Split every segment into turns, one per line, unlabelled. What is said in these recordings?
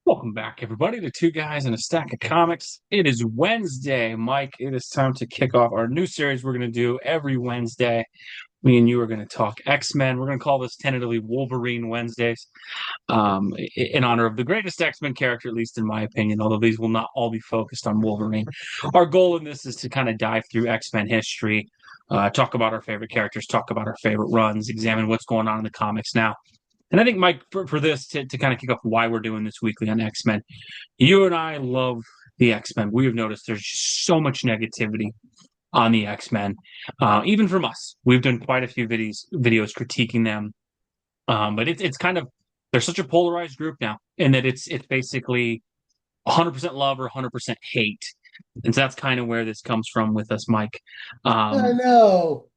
Welcome back, everybody, to Two Guys and a Stack of Comics. It is Wednesday, Mike. It is time to kick off our new series we're going to do every Wednesday. Me and you are going to talk X-Men. We're going to call this tentatively Wolverine Wednesdays, in honor of the greatest X-Men character, at least in my opinion, although these will not all be focused on Wolverine. Our goal in this is to kind of dive through X-Men history, talk about our favorite characters, talk about our favorite runs, examine what's going on in the comics now. And I think, Mike, for this, to kind of kick off why we're doing this weekly on X-Men, you and I love the X-Men. We have noticed there's just so much negativity on the X-Men, even from us. We've done quite a few videos critiquing them, but it's kind of they're such a polarized group now, in that it's basically 100% love or 100% hate, and so that's kind of where this comes from with us, Mike.
I
Um,
know.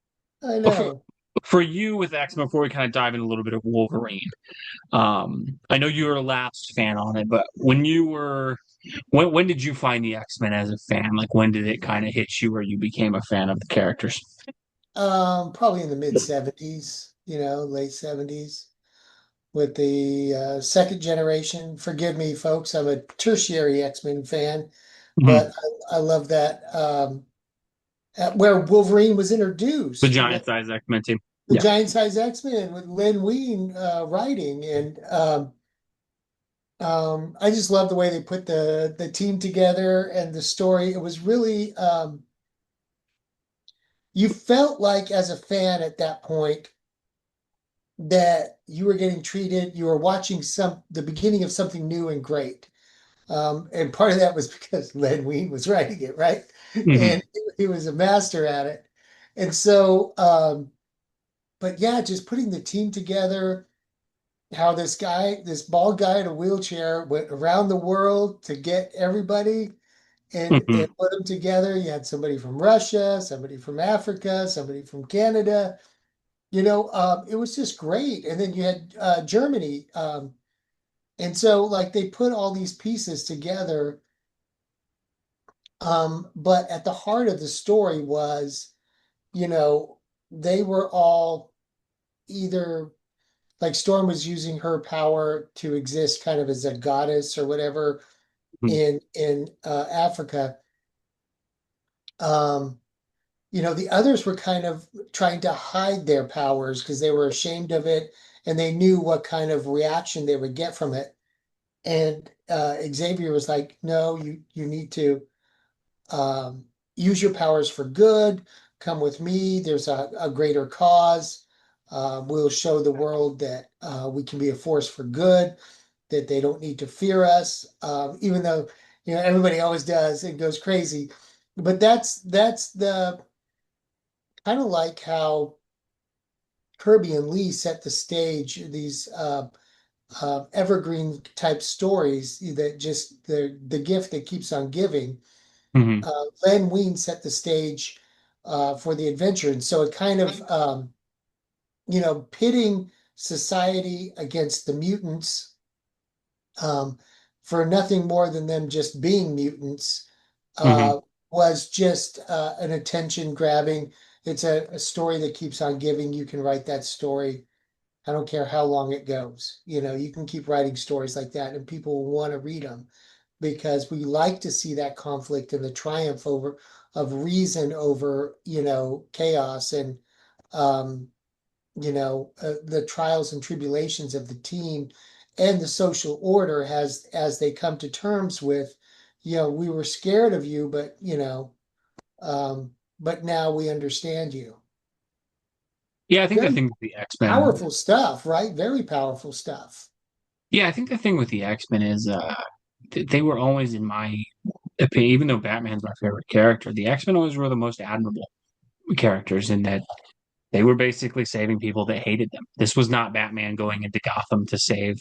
I
for,
know.
for you with X-Men, before we kind of dive in a little bit of Wolverine, I know you were a lapsed fan on it, but when did you find the X-Men as a fan? Like, when did it kind of hit you where you became a fan of the characters?
Probably in the mid 70s, late 70s with the second generation. Forgive me, folks. I'm a tertiary X-Men fan,
Mhm.
but I love that where Wolverine was
The
introduced with
giant size X-Men team.
the
Yeah.
Giant Size X-Men with Len Wein writing. And I just love the way they put the team together and the story. It was really you felt like as a fan at that point that you were getting treated, you were watching the beginning of something new and great. And part of that was because Len Wein was writing it, right?
Hmm.
And he was a master at it. And so, but yeah, just putting the team together, how this guy, this bald guy in a wheelchair went around the world to get everybody
Hmm.
and put them together. You had somebody from Russia, somebody from Africa, somebody from Canada. It was just great. And then you had Germany. And so, like, they put all these pieces together. But at the heart of the story was, you know, they were all either like Storm was using her power to exist kind of as a goddess or whatever in Africa. Um, the others were kind of trying to hide their powers because they were ashamed of it and they knew what kind of reaction they would get from it. And Xavier was like, "No, you need to use your powers for good. Come with me. There's a greater cause. We'll show the world that we can be a force for good. That they don't need to fear us, even though everybody always does and goes crazy. But that's the kind of like how Kirby and Lee set the stage. These evergreen type stories that just the gift that keeps on giving.
Hmm.
Len Wein set the stage for the adventure, and so it kind of pitting society against the mutants for nothing more than them just being mutants
Hmm.
uh, was just an attention grabbing. It's a story that keeps on giving. You can write that story. I don't care how long it goes. You can keep writing stories like that, and people will want to read them because we like to see that conflict and the triumph of reason over chaos and um, the trials and tribulations of the team and the social order has as they come to terms with we were scared of you but now we understand you.
Yeah, I think the
Very
thing with the X-Men.
powerful stuff, right? Very powerful stuff.
Yeah, I think the thing with the X-Men is they were always, in my opinion, even though Batman's my favorite character, the X-Men always were the most admirable characters in that they were basically saving people that hated them. This was not Batman going into Gotham to save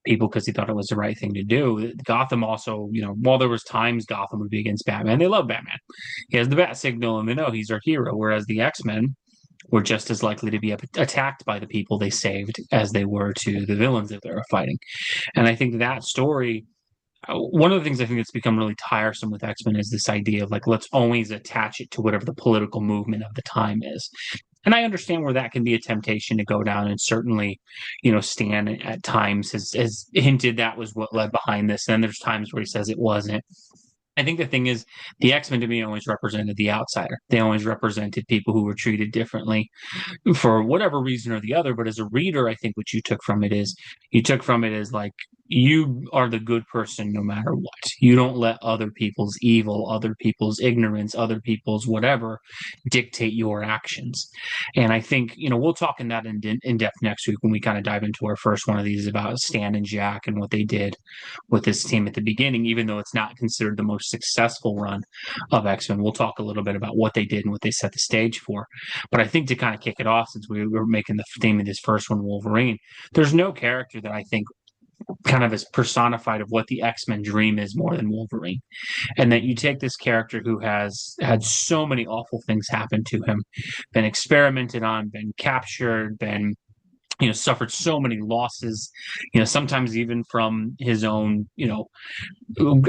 people because he thought it was the right thing to do. Gotham also, while there was times Gotham would be against Batman, they love Batman. He has the bat signal and they know he's our hero. Whereas the X-Men were just as likely to be attacked by the people they saved as they were to the villains that they were fighting. And I think that story, one of the things I think that's become really tiresome with X-Men is this idea of like, let's always attach it to whatever the political movement of the time is. And I understand where that can be a temptation to go down, and certainly, Stan at times has hinted that was what led behind this. And there's times where he says it wasn't. I think the thing is, the X-Men to me always represented the outsider. They always represented people who were treated differently for whatever reason or the other. But as a reader, I think what you took from it is you took from it as like you are the good person no matter what. You don't let other people's evil, other people's ignorance, other people's whatever dictate your actions. And I think, we'll talk in that in depth next week when we kind of dive into our first one of these about Stan and Jack and what they did with this team at the beginning, even though it's not considered the most successful run of X-Men. We'll talk a little bit about what they did and what they set the stage for. But I think to kind of kick it off, since we were making the theme of this first one, Wolverine, there's no character that I think kind of is personified of what the X-Men dream is more than Wolverine. And that you take this character who has had so many awful things happen to him, been experimented on, been captured, been suffered so many losses, sometimes even from his own,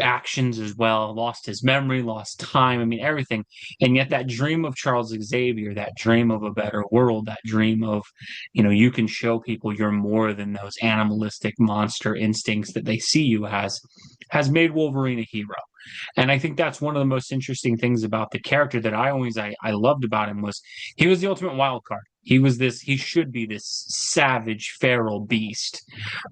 actions as well, lost his memory, lost time. I mean, everything. And yet, that dream of Charles Xavier, that dream of a better world, that dream of, you can show people you're more than those animalistic monster instincts that they see you as, has made Wolverine a hero. And I think that's one of the most interesting things about the character that I loved about him was he was the ultimate wild card. He should be this savage feral beast,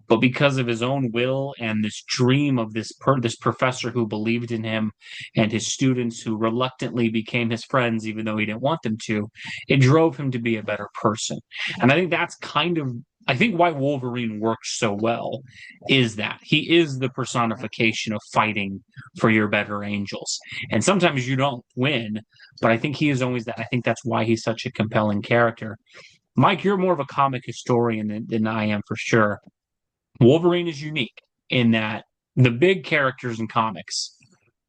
but because of his own will and this dream of this professor who believed in him and his students who reluctantly became his friends even though he didn't want them to, it drove him to be a better person. And I think that's I think why Wolverine works so well is that he is the personification of fighting for your better angels. And sometimes you don't win, but I think he is always that. I think that's why he's such a compelling character. Mike, you're more of a comic historian than I am for sure. Wolverine is unique in that the big characters in comics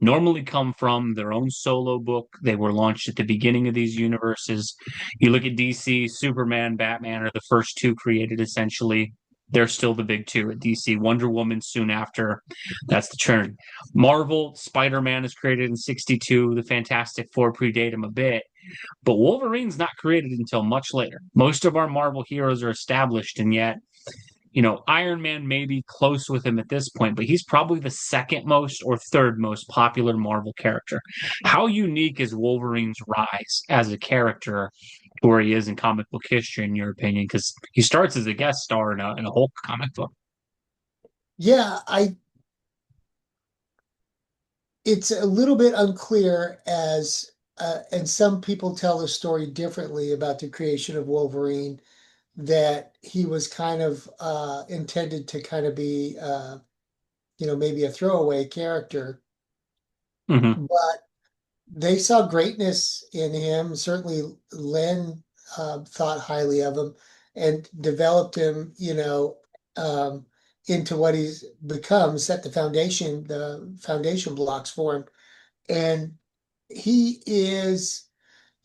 normally come from their own solo book. They were launched at the beginning of these universes. You look at DC, Superman, Batman are the first two created essentially. They're still the big two at DC. Wonder Woman soon after. That's the Trinity. Marvel, Spider-Man is created in 62. The Fantastic Four predate him a bit. But Wolverine's not created until much later. Most of our Marvel heroes are established, and yet Iron Man may be close with him at this point, but he's probably the second most or third most popular Marvel character. How unique is Wolverine's rise as a character to where he is in comic book history, in your opinion? Because he starts as a guest star in a Hulk comic book.
Yeah, I it's a little bit unclear as and some people tell the story differently about the creation of Wolverine, that he was kind of intended to kind of be maybe a throwaway character,
Mm-hmm.
but they saw greatness in him. Certainly, Len thought highly of him and developed him, into what he's become, set the foundation blocks for him. And he is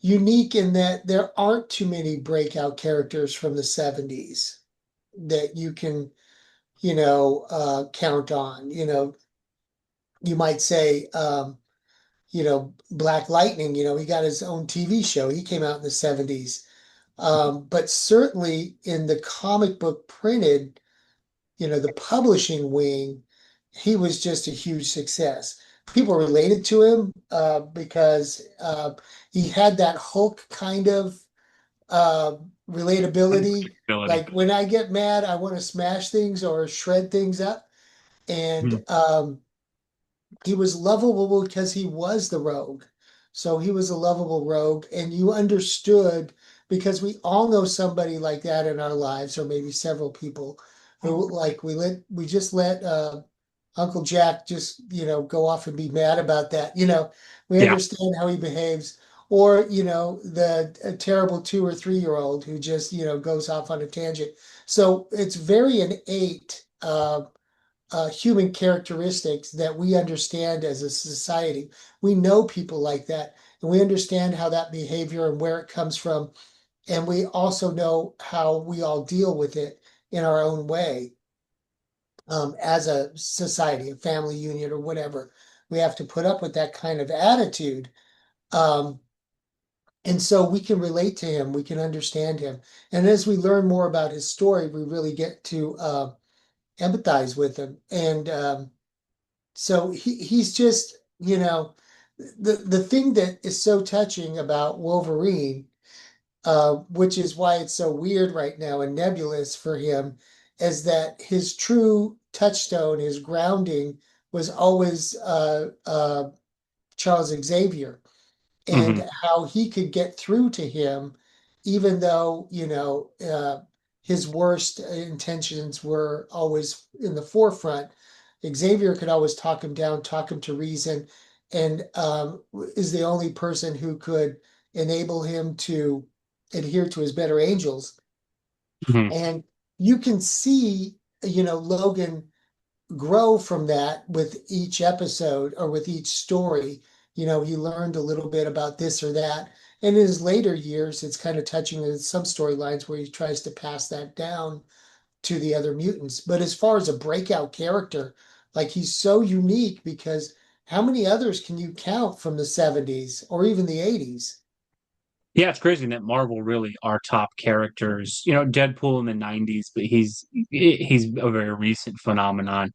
unique in that there aren't too many breakout characters from the 70s that you can, count on. You might say, Black Lightning, he got his own TV show. He came out in the 70s. But certainly in the comic book printed, the publishing wing, he was just a huge success. People related to him because he had that Hulk kind of uh, relatability.
Ability.
Like when I get mad, I want to smash things or shred things up. And
Mm-hmm.
he was lovable because he was the rogue. So he was a lovable rogue, and you understood because we all know somebody like that in our lives, or maybe several people who like we just let Uncle Jack just go off and be mad about that. We
Yeah.
understand how he behaves, or the a terrible 2 or 3 year old who just goes off on a tangent. So it's very innate. Human characteristics that we understand as a society. We know people like that, and we understand how that behavior and where it comes from. And we also know how we all deal with it in our own way as a society, a family unit, or whatever. We have to put up with that kind of attitude. Um, And so we can relate to him, we can understand him. And as we learn more about his story, we really get to empathize with him. And so he's just, the thing that is so touching about Wolverine, which is why it's so weird right now and nebulous for him, is that his true touchstone, his grounding, was always Charles Xavier, and
Hmm.
how he could get through to him, even though, his worst intentions were always in the forefront. Xavier could always talk him down, talk him to reason, and is the only person who could enable him to adhere to his better angels.
Hmm.
And you can see, Logan grow from that with each episode or with each story. He learned a little bit about this or that. And in his later years, it's kind of touching in some storylines where he tries to pass that down to the other mutants. But as far as a breakout character, like he's so unique because how many others can you count from the 70s or even the 80s?
Yeah, it's crazy that Marvel really are top characters. Deadpool in the '90s, but he's a very recent phenomenon.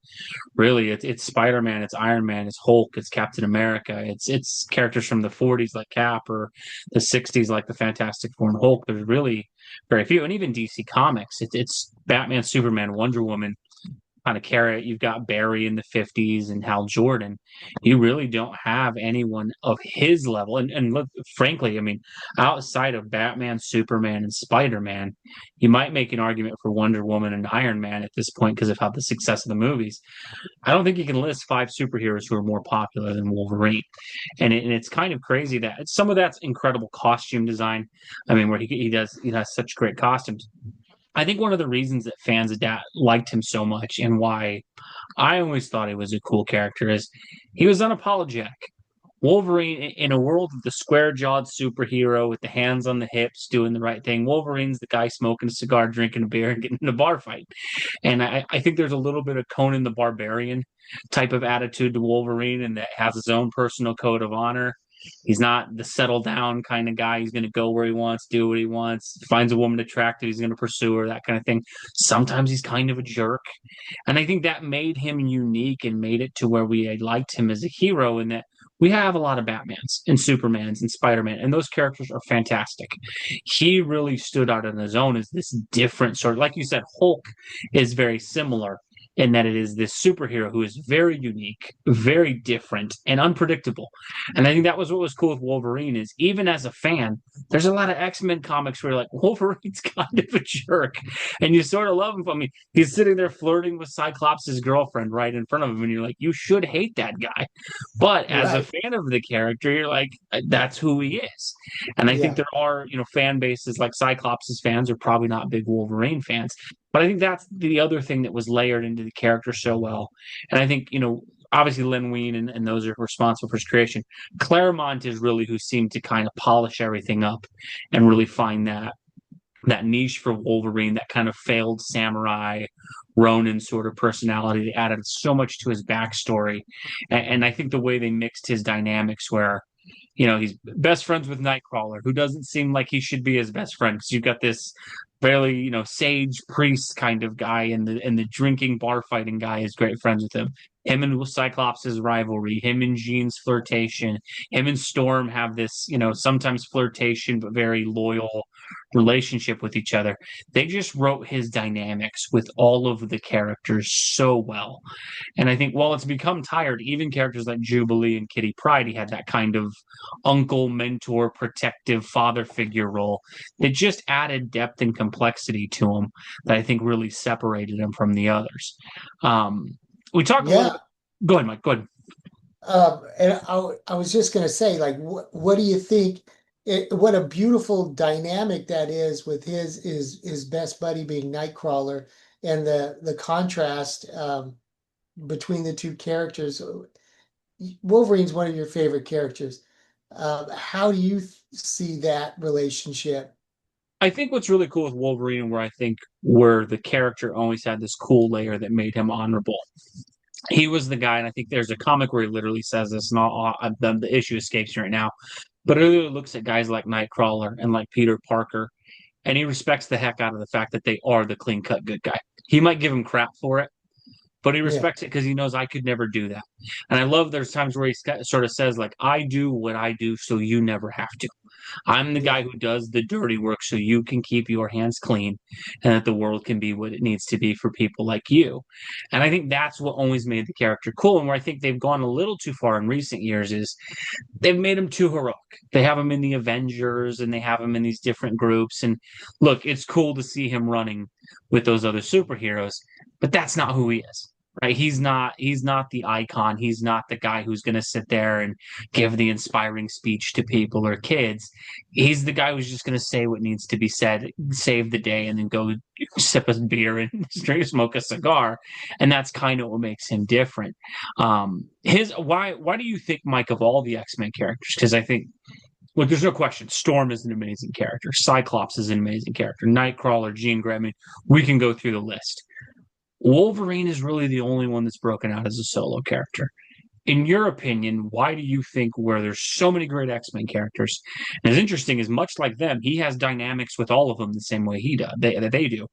Really, it's Spider-Man, it's Iron Man, it's Hulk, it's Captain America, it's characters from the '40s like Cap or the '60s like the Fantastic Four and Hulk. There's really very few, and even DC Comics. It's Batman, Superman, Wonder Woman kind of carrot. You've got Barry in the '50s and Hal Jordan. You really don't have anyone of his level. And look, frankly, I mean, outside of Batman, Superman, and Spider Man, you might make an argument for Wonder Woman and Iron Man at this point because of how the success of the movies. I don't think you can list five superheroes who are more popular than Wolverine. And it's kind of crazy that some of that's incredible costume design. I mean, where he has such great costumes. I think one of the reasons that fans liked him so much and why I always thought he was a cool character is he was unapologetic. Wolverine, in a world of the square jawed superhero with the hands on the hips doing the right thing, Wolverine's the guy smoking a cigar, drinking a beer, and getting in a bar fight. And I think there's a little bit of Conan the Barbarian type of attitude to Wolverine, and that has his own personal code of honor. He's not the settle down kind of guy. He's going to go where he wants, do what he wants, finds a woman attractive, he's going to pursue her, that kind of thing. Sometimes he's kind of a jerk. And I think that made him unique and made it to where we liked him as a hero, in that we have a lot of Batmans and Supermans and Spider-Man, and those characters are fantastic. He really stood out on his own as this different sort of, like you said, Hulk is very similar in that it is this superhero who is very unique, very different, and unpredictable. And I think that was what was cool with Wolverine is even as a fan, there's a lot of X-Men comics where you're like, Wolverine's kind of a jerk. And you sort of love him. I mean, he's sitting there flirting with Cyclops' girlfriend right in front of him, and you're like, you should hate that guy. But as a
Right.
fan of the character, you're like, that's who he is. And I think
Yeah.
there are, fan bases like Cyclops' fans are probably not big Wolverine fans. But I think that's the other thing that was layered into the character so well. And I think, obviously Len Wein and those are responsible for his creation. Claremont is really who seemed to kind of polish everything up and really find that niche for Wolverine, that kind of failed samurai Ronin sort of personality. They added so much to his backstory. And I think the way they mixed his dynamics where, he's best friends with Nightcrawler, who doesn't seem like he should be his best friend because you've got this fairly, sage priest kind of guy, and the drinking bar fighting guy is great friends with him. Him and Cyclops' rivalry, him and Jean's flirtation, him and Storm have this, sometimes flirtation but very loyal relationship with each other. They just wrote his dynamics with all of the characters so well. And I think while it's become tired, even characters like Jubilee and Kitty Pryde, he had that kind of uncle, mentor, protective father figure role that just added depth and complexity to him that I think really separated him from the others. Um, we talk a little
Yeah.
bit. Go ahead, Mike. Go ahead.
And I was just going to say, like, what do you think? What a beautiful dynamic that is with his best buddy being Nightcrawler, and the contrast between the two characters. Wolverine's one of your favorite characters. How do you see that relationship?
I think what's really cool with Wolverine, where the character always had this cool layer that made him honorable. He was the guy, and I think there's a comic where he literally says this, and the issue escapes me right now. but it really looks at guys like Nightcrawler and like Peter Parker, and he respects the heck out of the fact that they are the clean cut good guy. He might give him crap for it, but he
Yeah,
respects it because he knows I could never do that. And I love there's times where he sort of says like, "I do what I do, so you never have to." I'm the
yeah.
guy who does the dirty work so you can keep your hands clean and that the world can be what it needs to be for people like you. And I think that's what always made the character cool. And where I think they've gone a little too far in recent years is they've made him too heroic. They have him in the Avengers and they have him in these different groups. And look, it's cool to see him running with those other superheroes, but that's not who he is. Right? He's not the icon. He's not the guy who's going to sit there and give the inspiring speech to people or kids. He's the guy who's just going to say what needs to be said, save the day, and then go sip a beer and smoke a cigar. And that's kind of what makes him different. His why do you think, Mike, of all the X-Men characters? Because I think, look, there's no question, Storm is an amazing character, Cyclops is an amazing character, Nightcrawler, Jean Grey. I mean, we can go through the list. Wolverine is really the only one that's broken out as a solo character. In your opinion, why do you think, where there's so many great X-Men characters, and as interesting as, much like them, he has dynamics with all of them the same way he does, they do.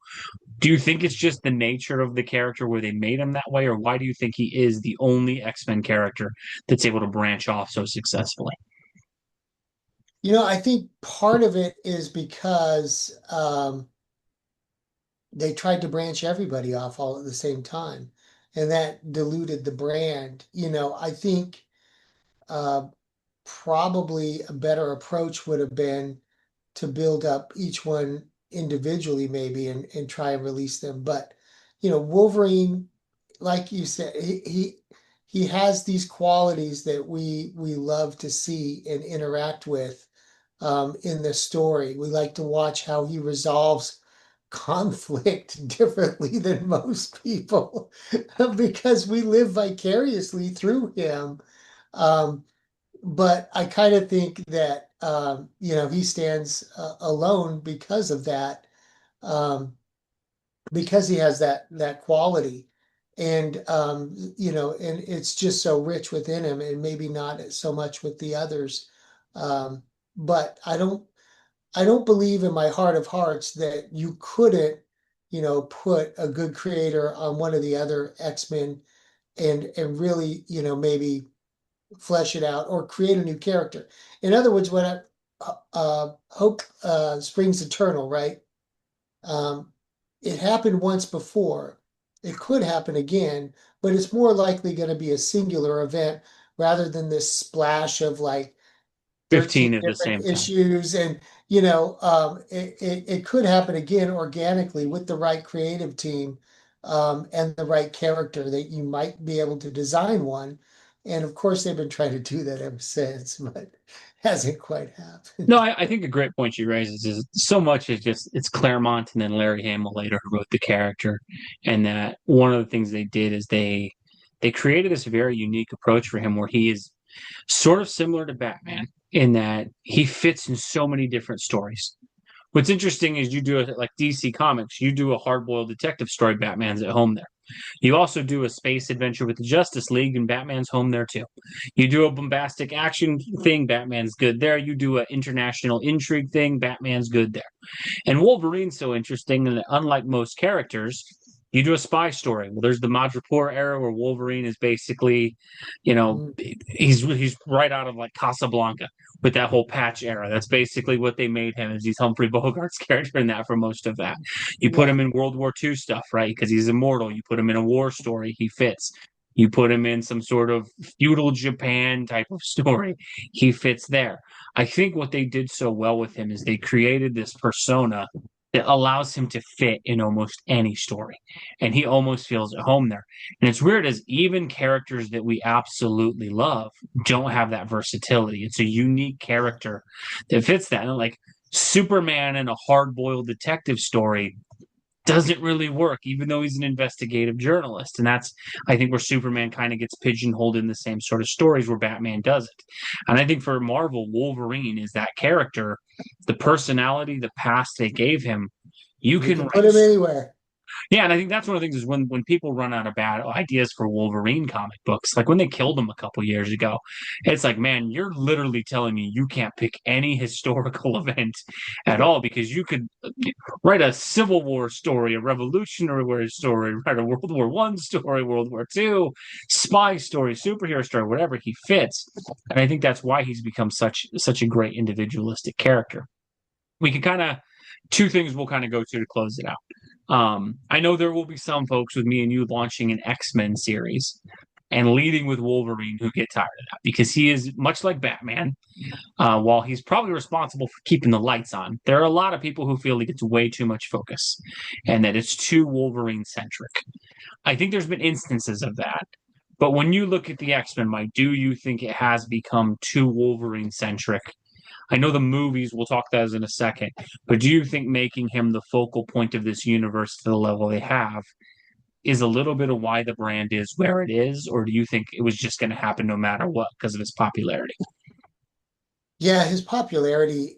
Do you think it's just the nature of the character where they made him that way, or why do you think he is the only X-Men character that's able to branch off so successfully?
I think part of it is because they tried to branch everybody off all at the same time, and that diluted the brand. I think uh, probably a better approach would have been to build up each one individually, maybe, and try and release them. But Wolverine, like you said, he has these qualities that we love to see and interact with in the story. We like to watch how he resolves conflict differently than most people because we live vicariously through him. Um, but I kind of think that he stands alone because of that, um, because he has that quality, and it's just so rich within him, and maybe not so much with the others. Um, but I don't believe in my heart of hearts that you couldn't, put a good creator on one of the other X-Men and really, maybe flesh it out or create a new character. In other words, when hope springs eternal, right? Um, it happened once before. It could happen again, but it's more likely going to be a singular event rather than this splash of like 13
15 at the
different
same time.
issues. And it could happen again organically with the right creative team, and the right character that you might be able to design one. And of course they've been trying to do that ever since, but hasn't quite
No,
happened.
I think a great point she raises is so much is just it's Claremont and then Larry Hamill later who wrote the character, and that one of the things they did is they created this very unique approach for him where he is sort of similar to Batman in that he fits in so many different stories. What's interesting is you do it like DC Comics, you do a hard-boiled detective story, Batman's at home there. You also do a space adventure with the Justice League, and Batman's home there too. You do a bombastic action thing, Batman's good there. You do an international intrigue thing, Batman's good there. And Wolverine's so interesting, and unlike most characters, you do a spy story. Well, there's the Madripoor era where Wolverine is basically,
Mm,
he's right out of like Casablanca with that whole patch era. That's basically what they made him, is he's Humphrey Bogart's character in that for most of that. You put
yeah.
him in World War II stuff, right? Because he's immortal. You put him in a war story, he fits. You put him in some sort of feudal Japan type of story, he fits there. I think what they did so well with him is they created this persona that allows him to fit in almost any story. And he almost feels at home there. And it's weird as even characters that we absolutely love don't have that versatility. It's a unique
Yeah.
character that fits that. And like Superman in a hard boiled detective story doesn't really work, even though he's an investigative journalist. And that's, I think, where Superman kind of gets pigeonholed in the same sort of stories where Batman doesn't. And I think for Marvel, Wolverine is that character, the personality, the past they gave him. You
You
can
can put
write
him anywhere.
Yeah, and I think that's one of the things is when people run out of bad ideas for Wolverine comic books, like when they killed him a couple years ago, it's like, man, you're literally telling me you can't pick any historical event at all because you could write a Civil War story, a Revolutionary War story, write a World War One story, World War Two, spy story, superhero story, whatever he fits. And I think that's why he's become such a great individualistic character. We can kind of two things we'll kind of go to close it out. I know there will be some folks with me and you launching an X-Men series and leading with Wolverine who get tired of that because he is much like Batman. While he's probably responsible for keeping the lights on, there are a lot of people who feel he gets way too much focus and that it's too Wolverine-centric. I think there's been instances of that. But when you look at the X-Men, Mike, do you think it has become too Wolverine-centric? I know the movies, we'll talk those in a second, but do you think making him the focal point of this universe to the level they have is a little bit of why the brand is where it is, or do you think it was just going to happen no matter what because of his popularity?
Yeah, his popularity,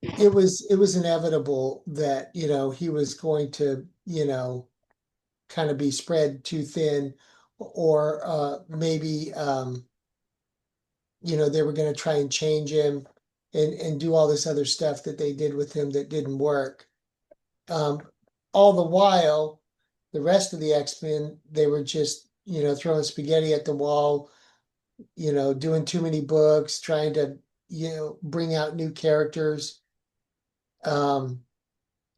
it was inevitable that, he was going to, kind of be spread too thin, or maybe they were going to try and change him and do all this other stuff that they did with him that didn't work. Um, all the while, the rest of the X-Men, they were just, throwing spaghetti at the wall, doing too many books, trying to, bring out new characters. Um,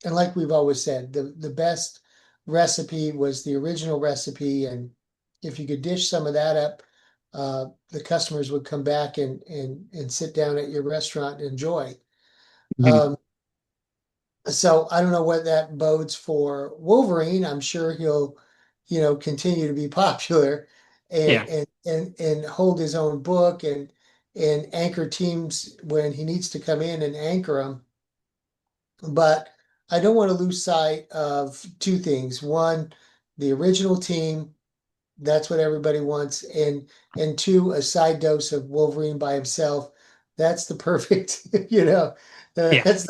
and like we've always said, the best recipe was the original recipe, and if you could dish some of that up, the customers would come back and sit down at your restaurant and enjoy.
Mhm.
Um, so I don't know what that bodes for Wolverine. I'm sure he'll, continue to be popular
Yeah.
and hold his own book and anchor teams when he needs to come in and anchor them. But I don't want to lose sight of two things. One, the original team, that's what everybody wants, and two, a side dose of Wolverine by himself. That's the perfect,
Yeah.
that's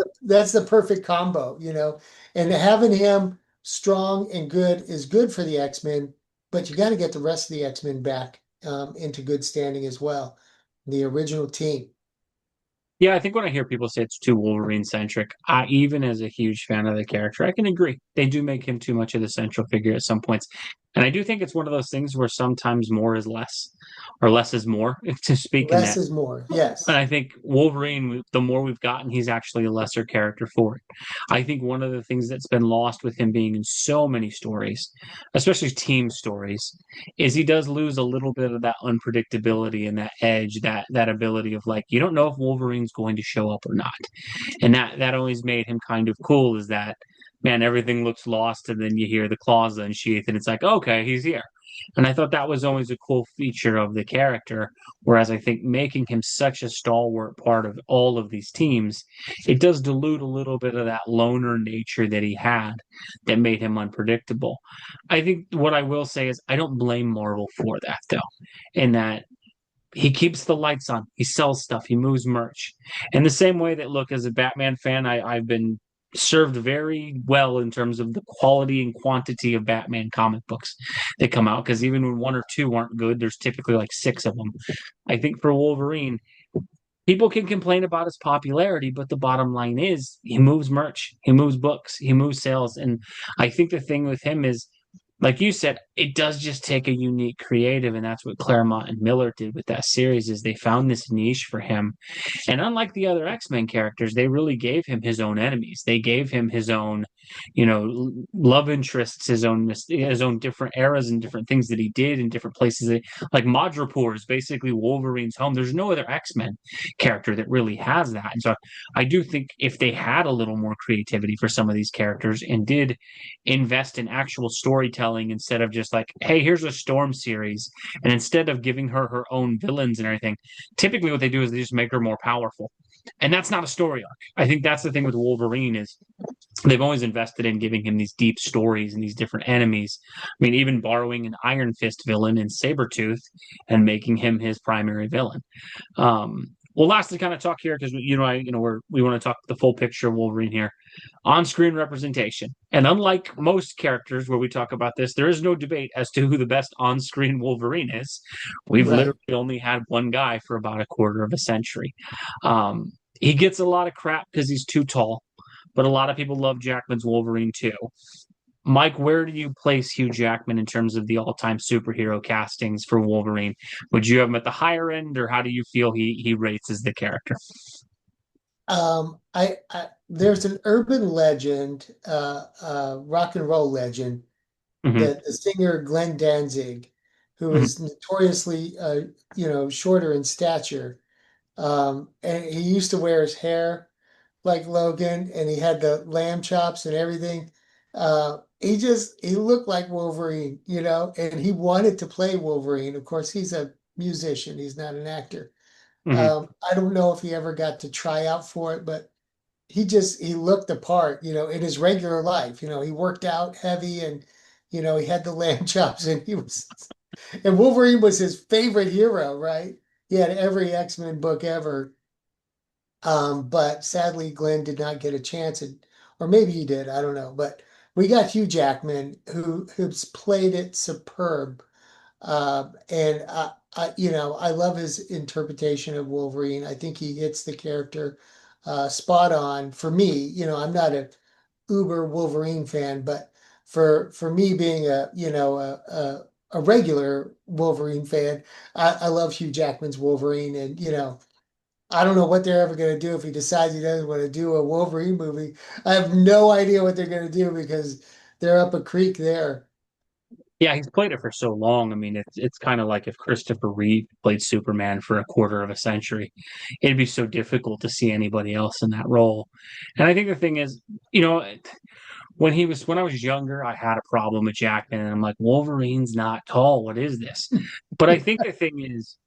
the perfect combo, And having him strong and good is good for the X-Men, but you got to get the rest of the X-Men back into good standing as well. The original team.
Yeah, I think when I hear people say it's too Wolverine centric, I even as a huge fan of the character, I can agree. They do make him too much of the central figure at some points. And I do think it's one of those things where sometimes more is less or less is more, to speak in
Less
that.
is more.
And
Yes.
I think Wolverine, the more we've gotten, he's actually a lesser character for it. I think one of the things that's been lost with him being in so many stories, especially team stories, is he does lose a little bit of that unpredictability and that edge, that ability of like you don't know if Wolverine's going to show up or not, and that always made him kind of cool. Is that man? Everything looks lost, and then you hear the claws unsheath, and it's like okay, he's here. And I thought that was always a cool feature of the character. Whereas I think making him such a stalwart part of all of these teams, it does dilute a little bit of that loner nature that he had that made him unpredictable. I think what I will say is I don't blame Marvel for that though, in that he keeps the lights on, he sells stuff, he moves merch. In the same way that, look, as a Batman fan, I've been served very well in terms of the quality and quantity of Batman comic books that come out. Because even when one or two aren't good, there's typically like six of them. I think for Wolverine, people can complain about his popularity, but the bottom line is he moves merch, he moves books, he moves sales. And I think the thing with him is like you said, it does just take a unique creative, and that's what Claremont and Miller did with that series. Is they found this niche for him, and unlike the other X-Men characters, they really gave him his own enemies. They gave him his own, love interests, his own different eras and different things that he did in different places. Like Madripoor is basically Wolverine's home. There's no other X-Men character that really has that, and so I do think if they had a little more creativity for some of these characters and did invest in actual storytelling instead of just like, hey, here's a Storm series. And instead of giving her her own villains and everything, typically what they do is they just make her more powerful. And that's not a story arc. I think that's the thing with Wolverine is they've always invested in giving him these deep stories and these different enemies. I mean, even borrowing an Iron Fist villain in Sabretooth and making him his primary villain. Well, last to kind of talk here because we want to talk the full picture of Wolverine here. On-screen representation, and unlike most characters where we talk about this, there is no debate as to who the best on-screen Wolverine is. We've literally
Right.
only had one guy for about a quarter of a century. He gets a lot of crap because he's too tall, but a lot of people love Jackman's Wolverine too. Mike, where do you place Hugh Jackman in terms of the all-time superhero castings for Wolverine? Would you have him at the higher end, or how do you feel he rates as the character?
I there's an urban legend, rock and roll legend
Hmm.
that the singer Glenn Danzig, who
Hmm.
is notoriously, shorter in stature, and he used to wear his hair like Logan, and he had the lamb chops and everything. He looked like Wolverine, and he wanted to play Wolverine. Of course, he's a musician; he's not an actor.
Hmm.
I don't know if he ever got to try out for it, but he looked the part, in his regular life. He worked out heavy and he had the lamb chops and and Wolverine was his favorite hero, right? He had every X-Men book ever. But sadly Glenn did not get a chance or maybe he did, I don't know. But we got Hugh Jackman who's played it superb. And I love his interpretation of Wolverine. I think he hits the character spot on. For me, I'm not a uber Wolverine fan, but for me being a regular Wolverine fan, I love Hugh Jackman's Wolverine, and I don't know what they're ever going to do if he decides he doesn't want to do a Wolverine movie. I have no idea what they're going to do because they're up a creek there.
Yeah, he's played it for so long. I mean, it's kind of like if Christopher Reeve played Superman for a quarter of a century. It'd be so difficult to see anybody else in that role. And I think the thing is, you know, when I was younger, I had a problem with Jackman, and I'm like, Wolverine's not tall. What is this? But I think the thing is,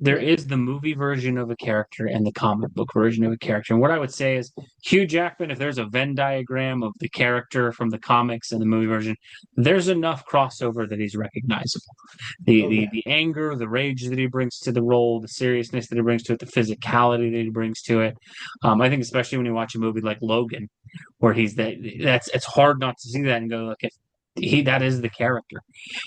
there
Yeah.
is the movie version of a character and the comic book version of a character. And what I would say is Hugh Jackman, if there's a Venn diagram of the character from the comics and the movie version, there's enough crossover that he's recognizable. The
Oh
the
yeah.
the anger, the rage that he brings to the role, the seriousness that he brings to it, the physicality that he brings to it. I think especially when you watch a movie like Logan, where that's it's hard not to see that and go, look, if he that is the character.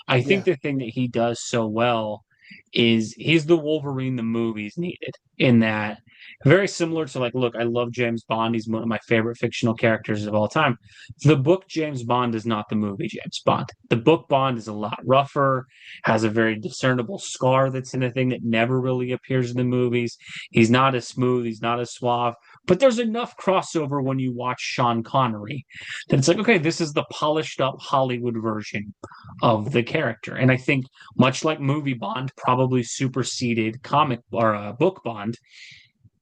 I think
Yeah.
the thing that he does so well is he's the Wolverine the movies needed in that very similar to like, look, I love James Bond. He's one of my favorite fictional characters of all time. The book James Bond is not the movie James Bond. The book Bond is a lot rougher, has a very discernible scar that's in a thing that never really appears in the movies. He's not as smooth, he's not as suave. But there's enough crossover when you watch Sean Connery that it's like, okay, this is the polished up Hollywood version of the character. And I think much like movie Bond probably superseded comic or book Bond,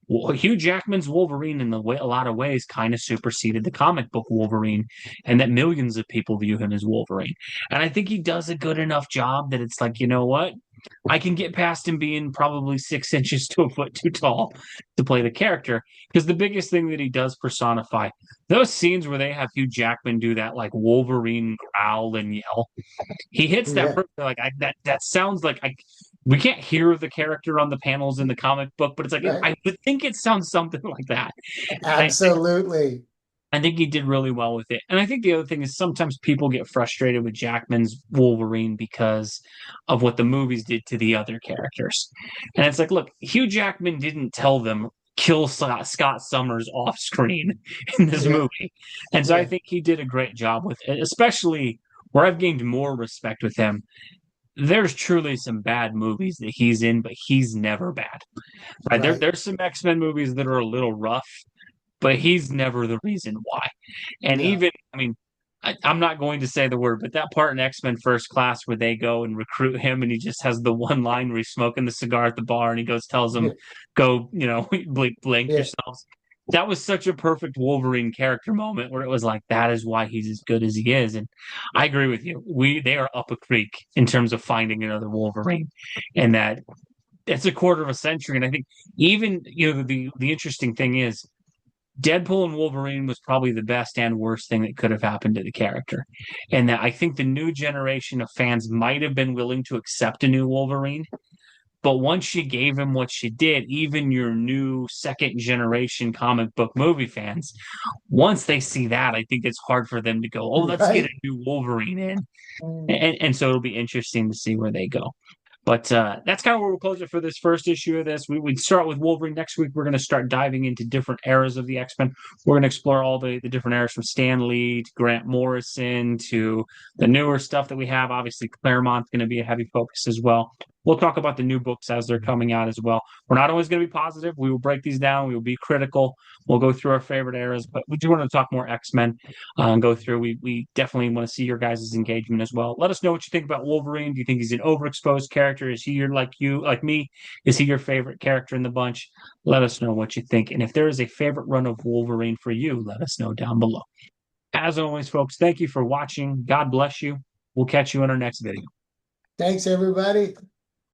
Hugh Jackman's Wolverine in a lot of ways kind of superseded the comic book Wolverine, and that millions of people view him as Wolverine. And I think he does a good enough job that it's like, you know what? I can get past him being probably 6 inches to a foot too tall to play the character. Because the biggest thing that he does personify, those scenes where they have Hugh Jackman do that like Wolverine growl and yell, he hits that
Yeah.
perfectly. Like that sounds like we can't hear the character on the panels in the comic book, but it's like
Right.
I would think it sounds something like that. And
Absolutely.
I think he did really well with it. And I think the other thing is sometimes people get frustrated with Jackman's Wolverine because of what the movies did to the other characters. And it's like, look, Hugh Jackman didn't tell them kill Scott Summers off screen in this
Yeah.
movie. And so I
Yeah.
think he did a great job with it, especially where I've gained more respect with him. There's truly some bad movies that he's in, but he's never bad. Right?
Right.
There's some X-Men movies that are a little rough, but he's never the reason why. And
No.
even, I mean, I'm not going to say the word, but that part in X-Men First Class where they go and recruit him, and he just has the one line where he's smoking the cigar at the bar, and he goes tells them, "Go, blink
Yeah.
yourselves." That was such a perfect Wolverine character moment where it was like that is why he's as good as he is. And I agree with you. They are up a creek in terms of finding another Wolverine, and that it's a quarter of a century. And I think even the interesting thing is Deadpool and Wolverine was probably the best and worst thing that could have happened to the character. And that I think the new generation of fans might have been willing to accept a new Wolverine, But once she gave him what she did, even your new second generation comic book movie fans, once they see that, I think it's hard for them to go, oh, let's get a
Right.
new Wolverine in.
Mm.
And so it'll be interesting to see where they go. But that's kind of where we'll close it for this first issue of this. We'd start with Wolverine. Next week, we're going to start diving into different eras of the X-Men. We're going to explore all the different eras from Stan Lee to Grant Morrison to the newer stuff that we have. Obviously, Claremont's going to be a heavy focus as well. We'll talk about the new books as they're coming out as well. We're not always going to be positive. We will break these down. We will be critical. We'll go through our favorite eras, but we do want to talk more X-Men and go through. We definitely want to see your guys' engagement as well. Let us know what you think about Wolverine. Do you think he's an overexposed character? Is he your like me? Is he your favorite character in the bunch? Let us know what you think. And if there is a favorite run of Wolverine for you, let us know down below. As always, folks, thank you for watching. God bless you. We'll catch you in our next video.
Thanks, everybody.